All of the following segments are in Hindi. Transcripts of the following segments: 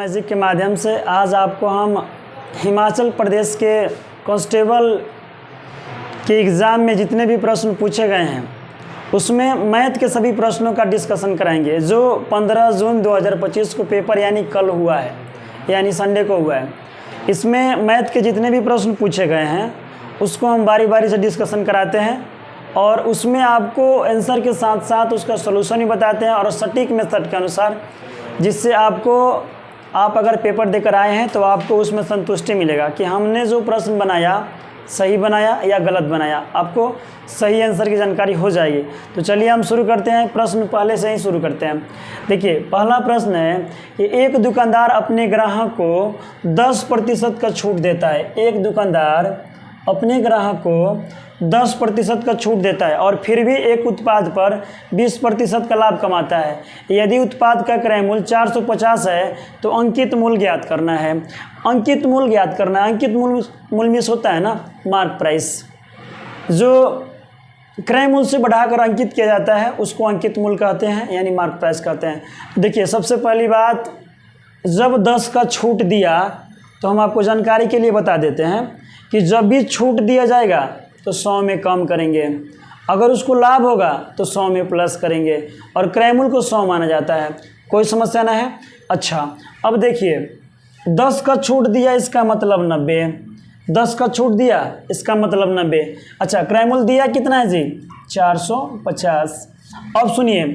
मैजिक के माध्यम से आज आपको हम हिमाचल प्रदेश के कांस्टेबल के एग्ज़ाम में जितने भी प्रश्न पूछे गए हैं उसमें मैथ के सभी प्रश्नों का डिस्कशन कराएंगे। जो 15 जून 2025 को पेपर यानी कल हुआ है, यानी संडे को हुआ है, इसमें मैथ के जितने भी प्रश्न पूछे गए हैं उसको हम बारी बारी से डिस्कशन कराते हैं और उसमें आपको आंसर के साथ साथ उसका सलूशन भी बताते हैं और सटीक मेथड के अनुसार, जिससे आप अगर पेपर देकर आए हैं तो आपको उसमें संतुष्टि मिलेगा कि हमने जो प्रश्न बनाया सही बनाया या गलत बनाया, आपको सही आंसर की जानकारी हो जाएगी। तो चलिए हम शुरू करते हैं। प्रश्न पहले से ही शुरू करते हैं। देखिए, पहला प्रश्न है कि एक दुकानदार अपने ग्राहक को 10% का छूट देता है। एक दुकानदार अपने ग्राहक को 10% का छूट देता है और फिर भी एक उत्पाद पर 20% का लाभ कमाता है। यदि उत्पाद का क्रय मूल्य 450 है तो अंकित मूल्य ज्ञात करना है। अंकित मूल्य ज्ञात करना है। अंकित मूल्य मिस होता है ना, मार्क प्राइस। जो क्रय मूल्य से बढ़ाकर अंकित किया जाता है उसको अंकित मूल्य कहते हैं, यानी मार्क प्राइस कहते हैं। देखिए, सबसे पहली बात, जब 10 का छूट दिया तो हम आपको जानकारी के लिए बता देते हैं कि जब भी छूट दिया जाएगा तो 100 में कम करेंगे, अगर उसको लाभ होगा तो 100 में प्लस करेंगे और क्रय मूल्य को 100 माना जाता है। कोई समस्या ना है। अच्छा, अब देखिए, 10 का छूट दिया इसका मतलब 90, 10 का छूट दिया इसका मतलब 90। अच्छा, क्रय मूल्य दिया कितना है जी? 450। अब सुनिए,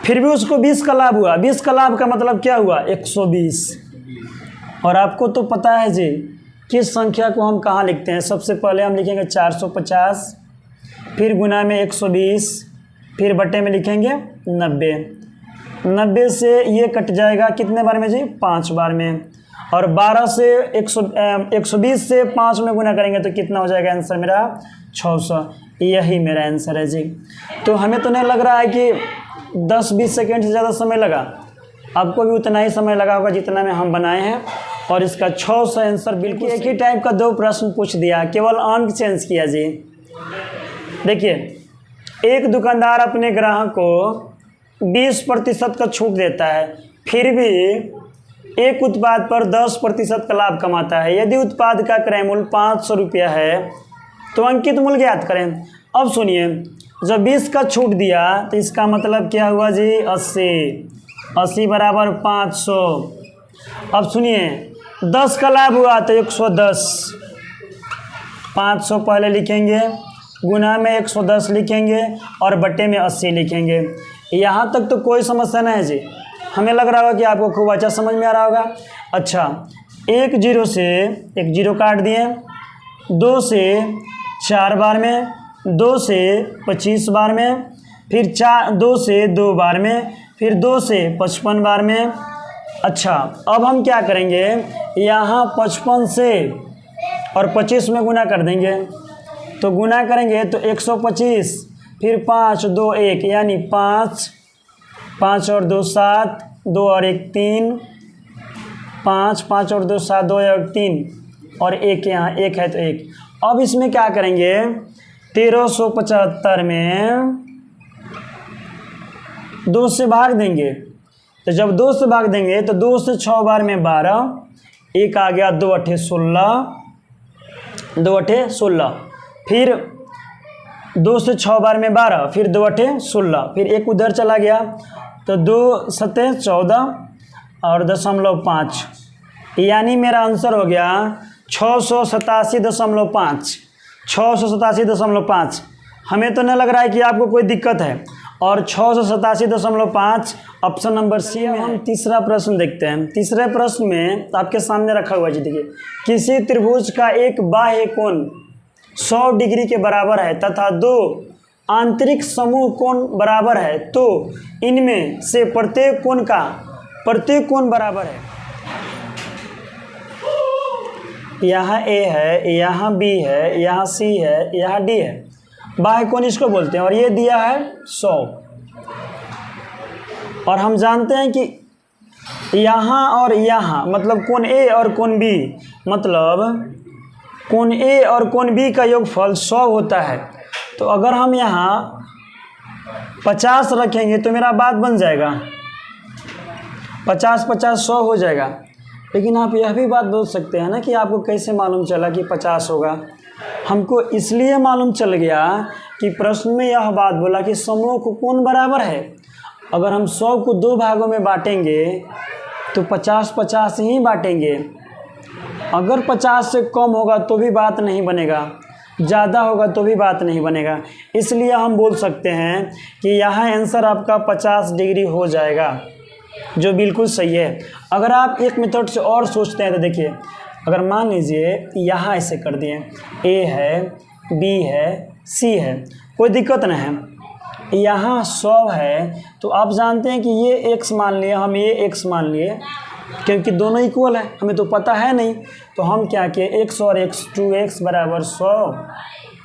फिर भी उसको 20 का लाभ हुआ। 20 का लाभ का मतलब क्या हुआ? 120। और आपको तो पता है जी किस संख्या को हम कहाँ लिखते हैं। सबसे पहले हम लिखेंगे 450, फिर गुना में 120, फिर बटे में लिखेंगे 90। 90 से ये कट जाएगा कितने बार में जी? 5 बार में। और 12 से 120 से 5 में गुना करेंगे तो कितना हो जाएगा आंसर मेरा? 600। यही मेरा आंसर है जी। तो हमें तो नहीं लग रहा है कि 10-20 सेकेंड से ज़्यादा समय लगा, आपको भी उतना ही समय लगा होगा जितना में हम बनाए हैं। और इसका 600 आंसर बिल्कुल एक ही टाइप का 2 प्रश्न पूछ दिया, केवल अंक चेंज किया जी। देखिए, एक दुकानदार अपने ग्राहक को 20% का छूट देता है, फिर भी एक उत्पाद पर 10% का लाभ कमाता है। यदि उत्पाद का क्रय मूल्य 500 रुपया है तो अंकित मूल्य ज्ञात करें। अब सुनिए, जब 20 का छूट दिया तो इसका मतलब क्या हुआ जी? 80। 80 बराबर 500। अब सुनिए, 10 का लाभ हुआ तो 110। 500 पहले लिखेंगे, गुना में 110 लिखेंगे और बटे में 80 लिखेंगे। यहाँ तक तो कोई समस्या नहीं है जी। हमें लग रहा होगा कि आपको खूब अच्छा समझ में आ रहा होगा। अच्छा, 1 0 से 1 0 काट दिए, 2 से 4 बार में, 2 से 25 बार में, फिर 2 से 2 बार में, फिर 2 से 55 बार में। अच्छा, अब हम क्या करेंगे, यहाँ 55 से और 25 में गुना कर देंगे। तो गुना करेंगे तो 125, फिर 5 2 1 यानी 5, 5 और 2 7, 2 और 1 3, 5 5 और 2 7, 2 और 3 और 1 यहाँ 1 है तो 1। अब इसमें क्या करेंगे, 1375 में 2 से भाग देंगे। तो जब 2 से भाग देंगे तो 2 से 6 बार में 12, 1 आ गया, 2 8 16, 2 8 16, फिर 2 से 6 बार में 12, फिर 2 8 16, फिर 1 उधर चला गया तो 2 7 14 और 0.5, यानी मेरा आंसर हो गया 687.5। 687.5। हमें तो नहीं लग रहा है कि आपको कोई दिक्कत है। और 687.5 ऑप्शन नंबर सी में। हम तीसरा प्रश्न देखते हैं। तीसरे प्रश्न में आपके सामने रखा हुआ है जी। देखिए, किसी त्रिभुज का एक बाह्य कोण 100 डिग्री के बराबर है तथा 2 आंतरिक समूह कोण बराबर है, तो इनमें से प्रत्येक कोण बराबर है। यहाँ ए है, यहाँ बी है, यहाँ सी है, यहाँ डी है। बाह्य कोण इसको बोलते हैं और ये दिया है 100। और हम जानते हैं कि यहाँ और यहाँ मतलब कोण ए और कोण बी, मतलब कोण ए और कोण बी का योगफल 100 होता है। तो अगर हम यहाँ 50 रखेंगे तो मेरा बात बन जाएगा। 50 50 100 हो जाएगा। लेकिन आप यह भी बात बोल सकते हैं ना कि आपको कैसे मालूम चला कि 50 होगा। हमको इसलिए मालूम चल गया कि प्रश्न में यह बात बोला कि समूह को कोण बराबर है। अगर हम 100 को 2 भागों में बांटेंगे तो 50 50 ही बांटेंगे। अगर 50 से कम होगा तो भी बात नहीं बनेगा, ज़्यादा होगा तो भी बात नहीं बनेगा। इसलिए हम बोल सकते हैं कि यहाँ आंसर आपका 50 डिग्री हो जाएगा, जो बिल्कुल सही है। अगर आप एक मेथड से और सोचते हैं तो देखिए, अगर मान लीजिए यहाँ ऐसे कर दिए, ए है, बी है, सी है, कोई दिक्कत नहीं है। यहाँ 100 है तो आप जानते हैं कि ये x मान लिए, हम ये x मान लिए, क्योंकि दोनों इक्वल है, हमें तो पता है नहीं। तो हम क्या किए, x और x, 2x बराबर 100,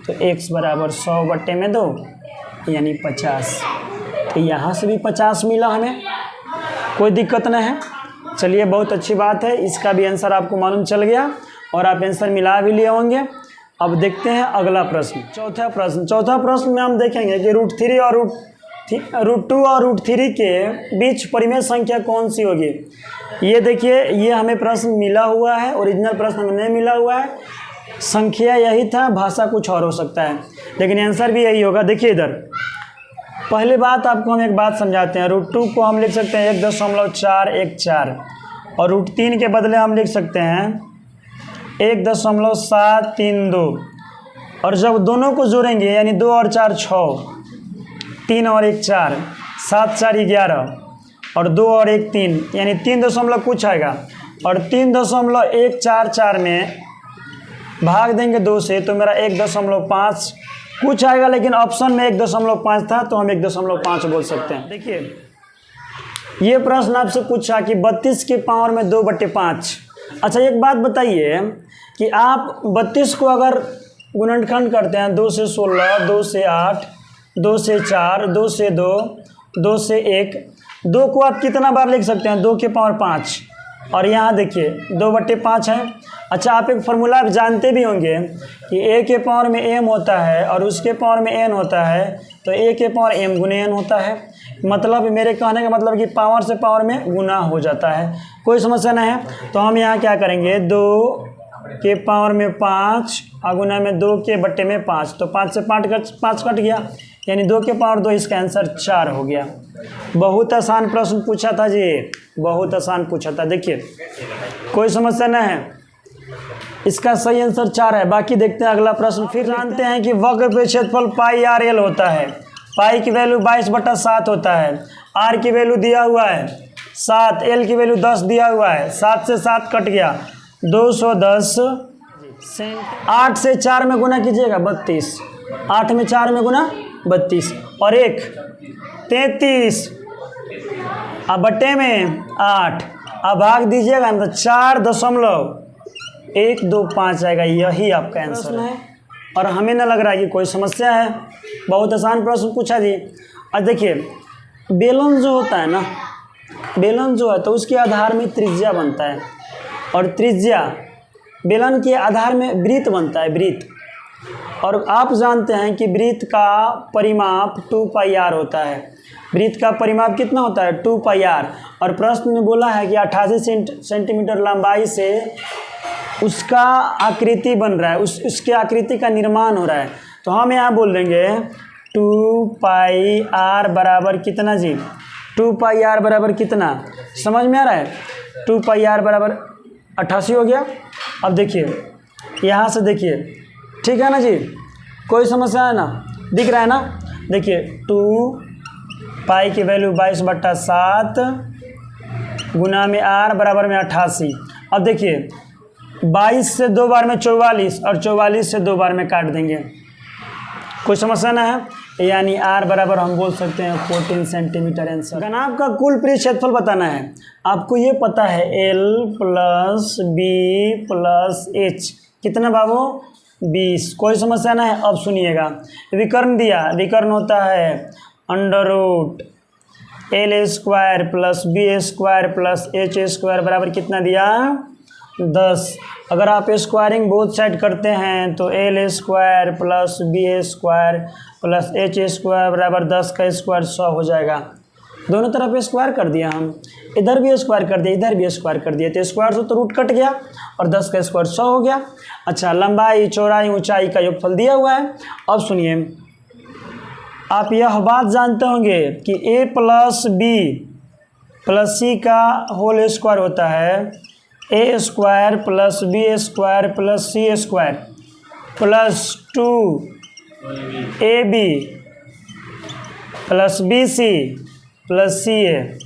तो x बराबर 100 बट्टे में 2 यानी 50। तो यहाँ से भी 50 मिला हमें, कोई दिक्कत नहीं है। चलिए, बहुत अच्छी बात है, इसका भी आंसर आपको मालूम चल गया और आप आंसर मिला भी लिए होंगे। अब देखते हैं अगला प्रश्न, चौथा प्रश्न में हम देखेंगे कि √3 और √2 और √3 के बीच परिमेय संख्या कौन सी होगी। ये देखिए, ये हमें प्रश्न मिला हुआ है, ओरिजिनल प्रश्न हमें नहीं मिला हुआ है। संख्या यही था, भाषा कुछ और हो सकता है, लेकिन आंसर भी यही होगा। देखिए इधर, पहले बात आपको हम एक बात समझाते हैं। √2 को हम लिख सकते हैं 1.414 और √3 के बदले हम लिख सकते हैं 1.732। और जब दोनों को जोड़ेंगे यानी 2 और 4 6, 3 और 1 4, 7 4 11 और 2 और 1 3, यानी 3 दशमलव कुछ आएगा। और 3.144 में भाग देंगे 2 से तो मेरा 1.5 कुछ आएगा, लेकिन ऑप्शन में 1.5 था तो हम 1.5 बोल सकते हैं। देखिए, ये प्रश्न आपसे पूछा कि 32 के पावर में 2/5। अच्छा, एक बात बताइए कि आप 32 को अगर गुणनखंड करते हैं 2 से 16, 2 से 8, 2 से 4, 2 से 2, 2 से 1, 2 को आप कितना बार लिख सकते हैं, 2 के पावर 5। और यहाँ देखिए 2/5 है। अच्छा, आप एक फार्मूला जानते भी होंगे कि a के पावर में m होता है और उसके पावर में n होता है, तो a के पावर m गुने n होता है। मतलब मेरे कहने का मतलब कि पावर से पावर में गुना हो जाता है, कोई समस्या नहीं है। तो हम यहाँ क्या करेंगे, 2 के पावर में 5 और गुना में 2 के बट्टे में 5, तो 5 से 5 कट गया, यानी 2 के पावर 2, इसका आंसर 4 हो गया। बहुत आसान प्रश्न पूछा था जी, बहुत आसान पूछा था। देखिए, कोई समस्या नहीं है, इसका सही आंसर 4 है। बाकी देखते हैं अगला प्रश्न। फिर जानते हैं कि वक्र पे क्षेत्रफल πr/l होता है। पाई की वैल्यू 22/7 होता है, r की वैल्यू दिया हुआ है 7, l की वैल्यू 10 दिया हुआ है। 7 से 7 कट गया, 210। 8 से 4 में गुना कीजिएगा 32, 8 में 4 में गुना 32 और 1 33, अब बट्टे में 8, अब भाग दीजिएगा तो 4.125 आएगा। यही आपका आंसर है और हमें ना लग रहा है कि कोई समस्या है। बहुत आसान प्रश्न पूछा जी। और देखिए, बेलन जो होता है ना, बेलन जो है तो उसके आधार में त्रिज्या बनता है और त्रिज्या बेलन के आधार में वृत्त बनता है, वृत्त। और आप जानते हैं कि वृत्त का परिमाप 2πr होता है। वृत्त का परिमाप कितना होता है, 2πr। और प्रश्न में बोला है कि 88 सेंटीमीटर लंबाई से उसका आकृति बन रहा है, उसके आकृति का निर्माण हो रहा है। तो हम यहाँ बोल देंगे 2πr बराबर कितना जी, 2πr बराबर कितना, समझ में आ रहा है। 2πr बराबर 88 हो गया। अब देखिए, यहाँ से देखिए, ठीक है ना जी, कोई समस्या है ना, दिख रहा है ना। देखिए, 2 पाई की वैल्यू 22/7 गुना में r बराबर में 88। अब देखिए, 22 से 2 बार में 44 और 44 से 2 बार में काट देंगे, कोई समस्या ना है, यानी r बराबर हम बोल सकते हैं 14 सेंटीमीटर आंसर। घनाभ का कुल पृष्ठ क्षेत्रफल बताना है। आपको ये पता है l + b + h कितना बाबू, 20, कोई समस्या ना है। अब सुनिएगा, विकर्ण दिया, विकर्ण होता है √l² + b² + h² बराबर कितना दिया, 10। अगर आप स्क्वायरिंग बोथ साइड करते हैं तो l² + b² + h² बराबर 10 का स्क्वायर 100 हो जाएगा। दोनों तरफ स्क्वायर कर दिया हम, इधर भी स्क्वायर कर दिया, इधर भी स्क्वायर कर दिया, तो स्क्वायर से तो रूट कट गया और 10 का स्क्वायर 100 हो गया। अच्छा, लंबाई चौड़ाई ऊंचाई का योगफल दिया हुआ है। अब सुनिए, आप यह बात जानते होंगे कि a plus B plus C का होल स्क्वायर होता है a square plus B square plus C square plus 2ab plus B C plus C A,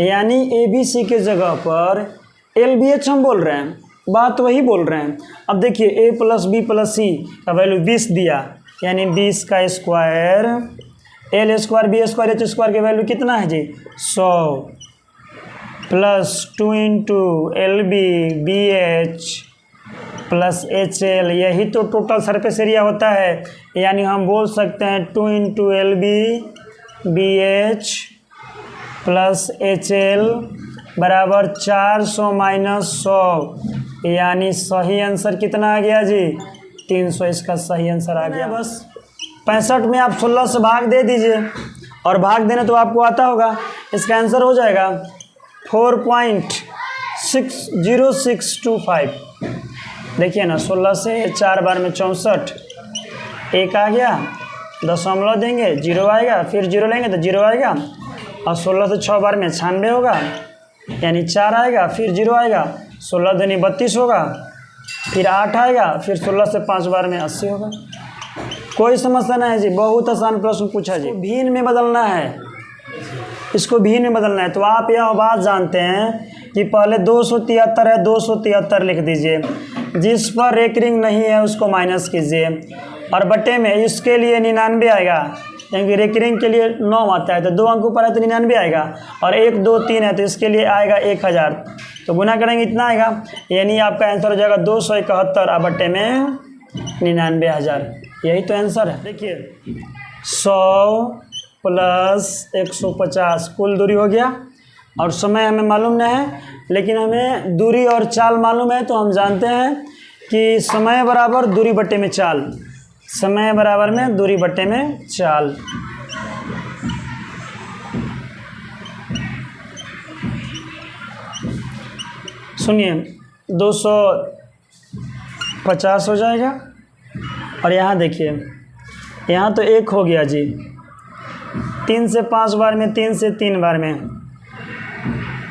यानी ए बी सी के जगह पर एल बी एच हम बोल रहे हैं, बात वही बोल रहे हैं। अब देखिए A plus B plus C का वैल्यू 20 दिया, यानी 20 का square, L square B square H square की वैल्यू कितना है जी 100 plus 2 into L B B H plus H L, यही तो टोटल सरफेस एरिया होता है। यानी हम बोल सकते हैं 2 into L B B H plus H L बराबर 400 माइनस 100, यानी सही आंसर कितना आ गया जी 300, इसका सही आंसर आ गया। बस 65 में आप 16 से भाग दे दीजिए, और भाग देना तो आपको आता होगा, इसका आंसर हो जाएगा 4.60625। देखिए ना, 16 से 4 बार में 64, एक आ गया, दशमलव देंगे 0 आएगा, फिर 0 लेंगे तो 0 आएगा, और 16 से 6 बार में 96 होगा, यानी 4 आएगा, फिर 0 आएगा, 16 दूनी 32 होगा, फिर 8 आएगा, फिर 16 से 5 बार में 80 होगा। कोई समस्या नहीं है जी, बहुत आसान प्रश्न पूछा जी। भिन्न में बदलना है, इसको भिन्न में बदलना है, तो आप यह बात जानते हैं कि पहले 273 है, 273 लिख दीजिए, जिस पर रेकरिंग नहीं है उसको माइनस कीजिए, और बटे में इसके लिए 99 आएगा, क्योंकि रेकरिंग के लिए 9 आता है, तो 2 अंक ऊपर है तो 99 आएगा, और 1 2 3 है तो इसके लिए आएगा 1000, तो गुना करेंगे इतना आएगा, यानी आपका आंसर हो जाएगा 271 और बटे में 99,000, यही तो आंसर है। देखिए 100 प्लस 150 कुल दूरी हो गया, और समय हमें मालूम नहीं है, लेकिन हमें दूरी और चाल मालूम है, तो हम जानते हैं कि समय बराबर दूरी बट्टे में चाल, समय बराबर में दूरी बट्टे में चाल। सुनिए 250 हो जाएगा, और यहाँ देखिए, यहाँ तो 1 हो गया जी, 3 से 5 बार में, 3 से 3 बार में।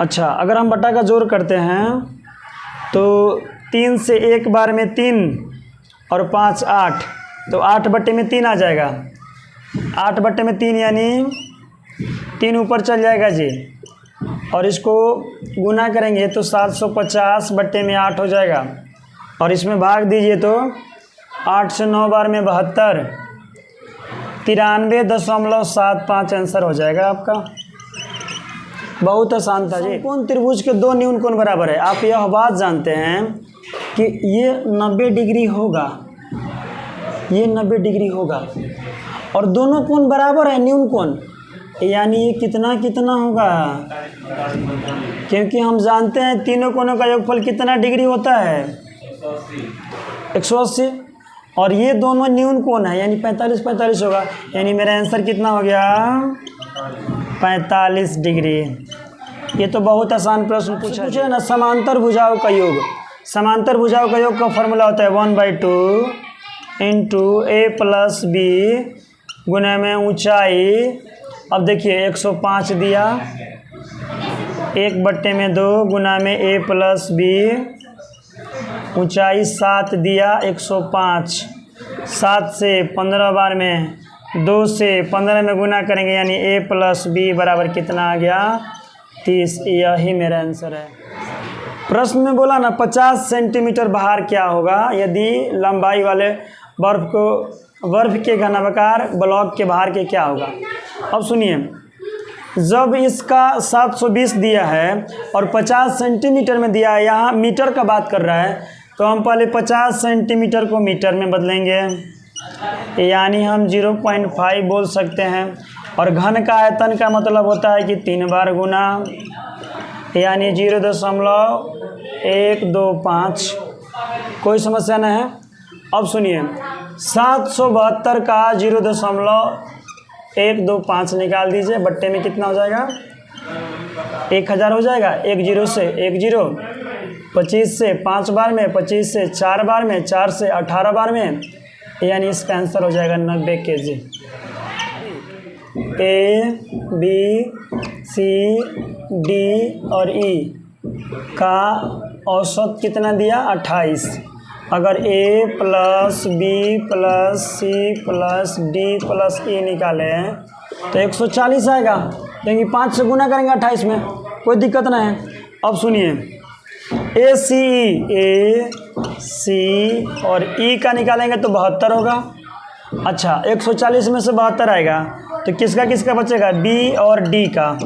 अच्छा, अगर हम बटा का जोड़ करते हैं तो 3 से 1 बार में 3 और 5 8, तो 8 बट्टे में 3 आ जाएगा, 8 बट्टे में 3 यानी 3 ऊपर चल जाएगा जी, और इसको गुना करेंगे तो 750 बट्टे में 8 हो जाएगा, और इसमें भाग दीजिए तो 8 से 9 बार में 72, 93.75 आंसर हो जाएगा आपका। बहुत आसान था जी। कौन त्रिभुज के 2 न्यून कोण बराबर है, आप यह बात जानते हैं कि ये 90 डिग्री होगा, ये 90 डिग्री होगा, और दोनों कोण बराबर है न्यून कोण, यानी ये कितना कितना होगा, क्योंकि हम जानते हैं तीनों कोणों का योगफल कितना डिग्री होता है 180, और ये दोनों न्यून कोण है, यानी 45 होगा, यानी मेरा आंसर कितना हो गया 45 डिग्री। ये तो बहुत आसान प्रश्न पूछा ना। समांतर भुजाओं का योग, समांतर भुजाओं का योग का फॉर्मूला होता है 1/2 इंटू ए प्लस बी गुना में ऊंचाई। अब देखिए 105 दिया, 1/2 गुना में ए प्लस बी, ऊंचाई 7 दिया, 105, 7 से 15 बार में 2 से 15 में गुना करेंगे, यानी ए प्लस बी बराबर कितना आ गया 30। यही मेरा आंसर है। प्रश्न में बोला ना 50 सेंटीमीटर भार क्या होगा यदि लंबाई वाले बर्फ के घनाकार ब्लॉक के भार के क्या होगा। अब सुनिए, जब इसका 720 दिया है और 50 सेंटीमीटर में दिया है, यहाँ मीटर का बात कर रहा है, तो हम पहले 50 सेंटीमीटर को मीटर में बदलेंगे, यानी हम 0.5 बोल सकते हैं, और घन का आयतन का मतलब होता है कि 3 बार गुना, यानी 0.125। कोई समस्या नहीं है। अब सुनिए 772 का 1 2 5 निकाल दीजिए, बट्टे में कितना हो जाएगा 1000 हो जाएगा। 1 0 से 1 0, 25 से 5 बार में, 25 से 4 बार में, 4 से 18 बार में, यानी इसका आंसर हो जाएगा 90 kg। A B C D और E का औसत कितना दिया 28। अगर A plus B plus C plus D plus E निकालें तो 140 आएगा, क्योंकि 5 से गुना करेंगे 28 में, कोई दिक्कत नहीं है। अब सुनिए A C और E का निकालेंगे तो 72 होगा। अच्छा 140 में से 72 आएगा तो किसका किसका बचेगा B और D का,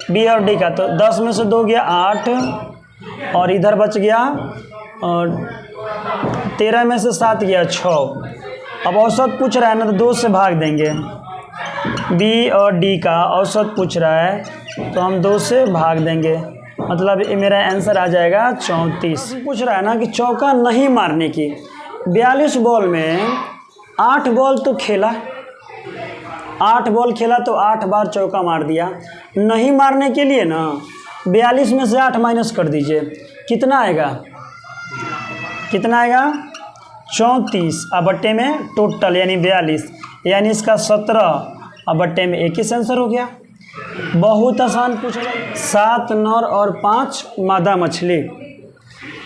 B और D का। तो 10 में से 2 गया 8 और इधर बच गया और 13 में से 7 गया 6। अब औसत पूछ रहा है ना, तो 2 से भाग देंगे। B और D का औसत पूछ रहा है तो हम 2 से भाग देंगे, मतलब ये मेरा आंसर आ जाएगा 34। पूछ रहा है ना कि चौका नहीं मारने की, 42 बॉल में 8 बॉल तो खेला, 8 बॉल खेला तो 8 बार चौका मार दिया। नहीं मारने के लिए ना 42 में से 8 माइनस कर दीजिए, कितना आएगा, कितना आएगा 34। अब बट्टे में टोटल यानी 42, यानी इसका 17, अब बट्टे में 21 आंसर हो गया। बहुत आसान पूछा। 7 नर और 5 मादा मछली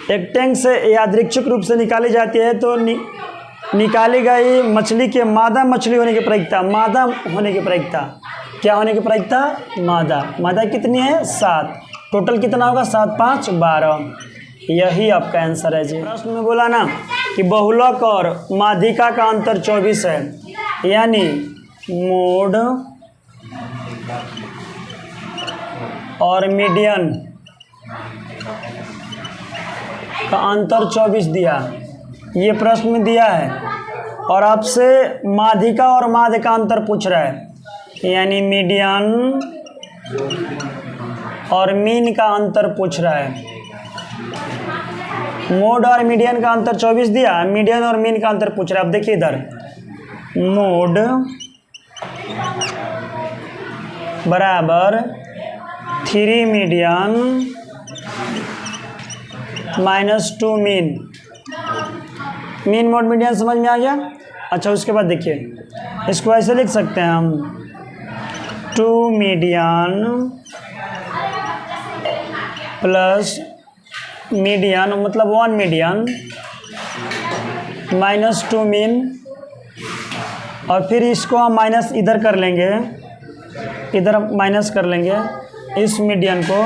एक टैंक से यादृच्छिक रूप से निकाली जाती है, तो निकाली गई मछली के मादा मछली होने की प्रायिकता, मादा होने की प्रायिकता, क्या होने की प्रायिकता, मादा। मादा कितनी है 7, टोटल कितना होगा 7 5 12। यही आपका आंसर है जी। प्रश्न में बोला ना कि बहुलक और माध्यिका का अंतर 24 है, यानी मोड और मीडियन का अंतर 24 दिया, ये प्रश्न में दिया है। और आपसे माध्यिका और माध्य का अंतर पूछ रहा है, यानी मीडियन और मीन का अंतर पूछ रहा है। मोड और मीडियन का अंतर 24 दिया, मीडियन और मीन का अंतर पूछ रहा है। अब देखिए इधर मोड बराबर 3 median -2 mean. Mean mode median समझ में आ गया। अच्छा उसके बाद देखिए इसको ऐसे लिख सकते हैं हम, 2 मीडियन प्लस मीडियन मतलब 1 मीडियन -2 मीन, और फिर इसको हम माइनस इधर कर लेंगे, इधर माइनस कर लेंगे इस मीडियन को,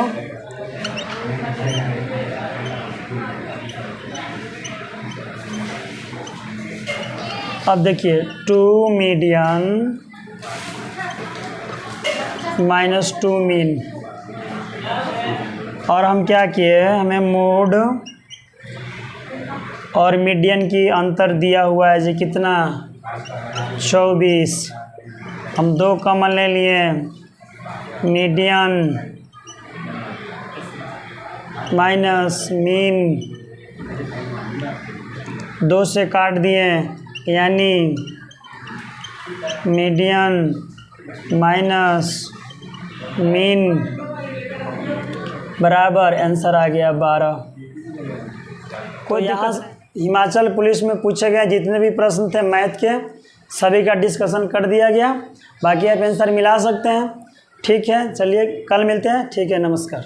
अब देखिए 2 मीडियन -2 मीन, और हम क्या किए, हमें मोड और मीडियन की अंतर दिया हुआ है जी कितना 24। हम 2 कॉमन ले लिए, मीडियन माइनस मीन 2 से काट दिए, यानी मीडियन माइनस मीन बराबर आंसर आ गया 12। कोई यहाँ हिमाचल पुलिस में पूछे गए जितने भी प्रश्न थे मैथ के सभी का डिस्कशन कर दिया गया, बाकी आप आंसर मिला सकते हैं। ठीक है, चलिए कल मिलते हैं। ठीक है, नमस्कार।